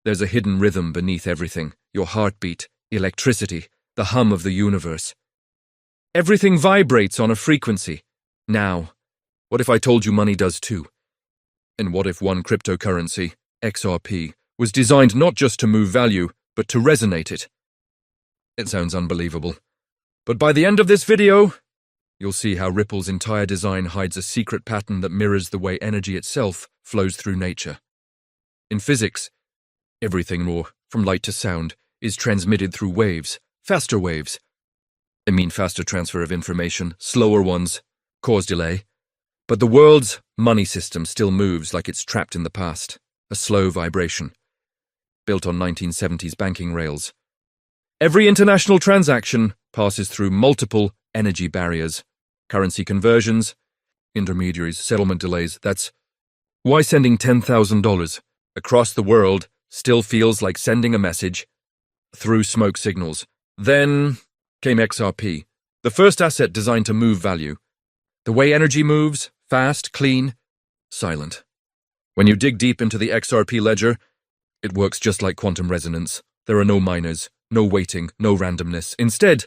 There's a hidden rhythm beneath everything, your heartbeat, electricity, the hum of the universe. Everything vibrates on a frequency. Now, what if I told you money does too? And what if one cryptocurrency, XRP, was designed not just to move value, but to resonate it? It sounds unbelievable. But by the end of this video, you'll see how Ripple's entire design hides a secret pattern that mirrors the way energy itself flows through nature. In physics, everything raw, from light to sound, is transmitted through waves, faster waves. I mean faster transfer of information, slower ones cause delay. But the world's money system still moves like it's trapped in the past, a slow vibration, built on 1970s banking rails. Every international transaction passes through multiple energy barriers, currency conversions, intermediaries, settlement delays. That's why sending $10,000 across the world still feels like sending a message through smoke signals. Then came XRP, the first asset designed to move value. The way energy moves, fast, clean, silent. When you dig deep into the XRP ledger, it works just like quantum resonance. There are no miners, no waiting, no randomness. Instead,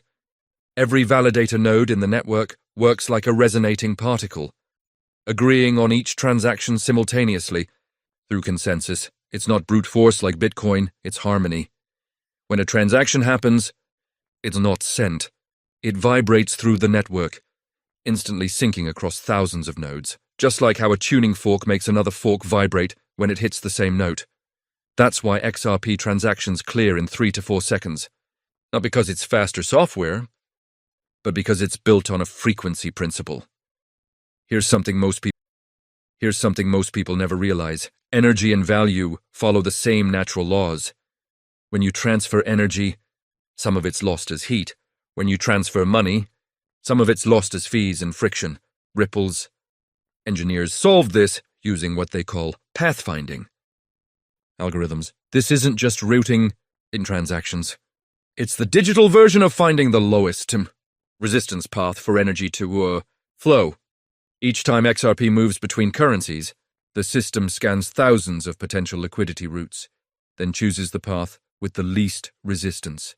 every validator node in the network works like a resonating particle, agreeing on each transaction simultaneously through consensus. It's not brute force like Bitcoin, it's harmony. When a transaction happens, it's not sent. It vibrates through the network, instantly syncing across thousands of nodes, just like how a tuning fork makes another fork vibrate when it hits the same note. That's why XRP transactions clear in 3 to 4 seconds. Not because it's faster software, but because it's built on a frequency principle. Here's something most people never realize. Energy and value follow the same natural laws. When you transfer energy, some of it's lost as heat. When you transfer money, some of it's lost as fees and friction. Ripple's engineers solved this using what they call pathfinding algorithms. This isn't just routing in transactions. It's the digital version of finding the lowest resistance path for energy to flow. Each time XRP moves between currencies, the system scans thousands of potential liquidity routes, then chooses the path with the least resistance.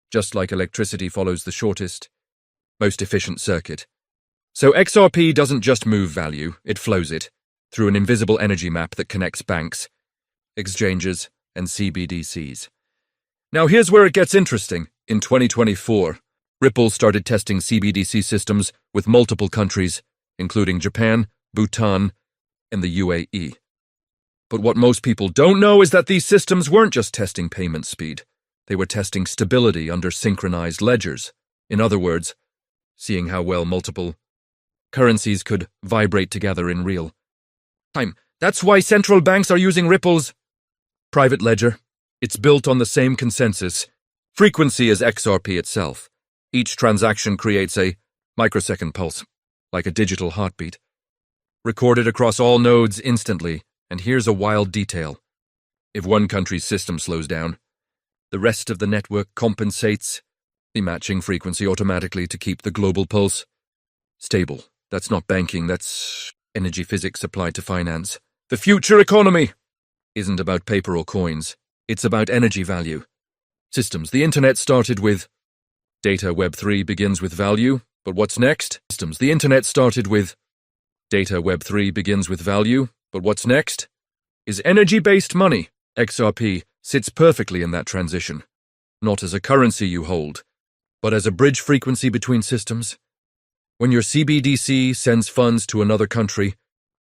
Just like electricity follows the shortest, most efficient circuit. So XRP doesn't just move value, it flows it through an invisible energy map that connects banks, exchanges, and CBDCs. Now here's where it gets interesting. In 2024, Ripple started testing CBDC systems with multiple countries, including Japan, Bhutan, and the UAE. But what most people don't know is that these systems weren't just testing payment speed. They were testing stability under synchronized ledgers. In other words, seeing how well multiple currencies could vibrate together in real time. That's why central banks are using Ripple's private ledger. It's built on the same consensus frequency as XRP itself. Each transaction creates a microsecond pulse, like a digital heartbeat, recorded across all nodes instantly. And here's a wild detail. If one country's system slows down, the rest of the network compensates the matching frequency automatically to keep the global pulse stable. That's not banking, that's energy physics applied to finance. The future economy isn't about paper or coins. It's about energy value. Systems. The internet started with data. Web 3 begins with value. But what's next? Systems. The internet started with data. Web 3 begins with value. But what's next? Is energy-based money. XRP sits perfectly in that transition. Not as a currency you hold, but as a bridge frequency between systems. When your CBDC sends funds to another country,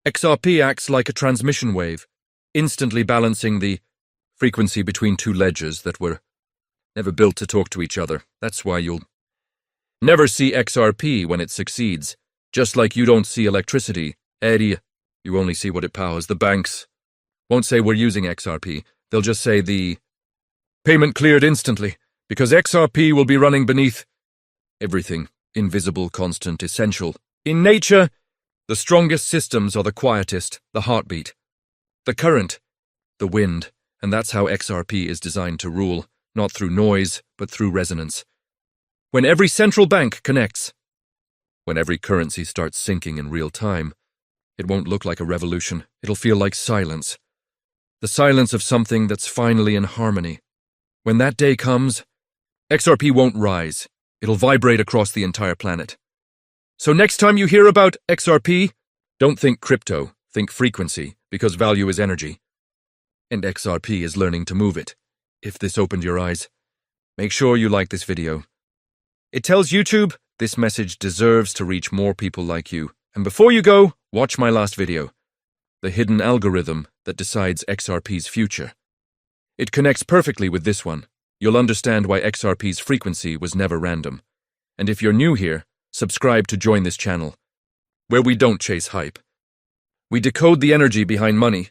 XRP acts like a transmission wave, instantly balancing the frequency between two ledgers that were never built to talk to each other. That's why you'll never see XRP when it succeeds. Just like you don't see electricity, you only see what it powers. The banks won't say we're using XRP. They'll just say the payment cleared instantly, because XRP will be running beneath everything. Invisible, constant, essential. In nature, the strongest systems are the quietest, the heartbeat, the current, the wind, and that's how XRP is designed to rule, not through noise, but through resonance. When every central bank connects, when every currency starts syncing in real time, it won't look like a revolution, it'll feel like silence. the silence of something that's finally in harmony. When that day comes, XRP won't rise. It'll vibrate across the entire planet. So next time you hear about XRP, don't think crypto, think frequency, because value is energy. And XRP is learning to move it. If this opened your eyes, make sure you like this video. It tells YouTube this message deserves to reach more people like you. And before you go, watch my last video, the hidden algorithm that decides XRP's future. It connects perfectly with this one. You'll understand why XRP's frequency was never random. And if you're new here, subscribe to join this channel, where we don't chase hype. We decode the energy behind money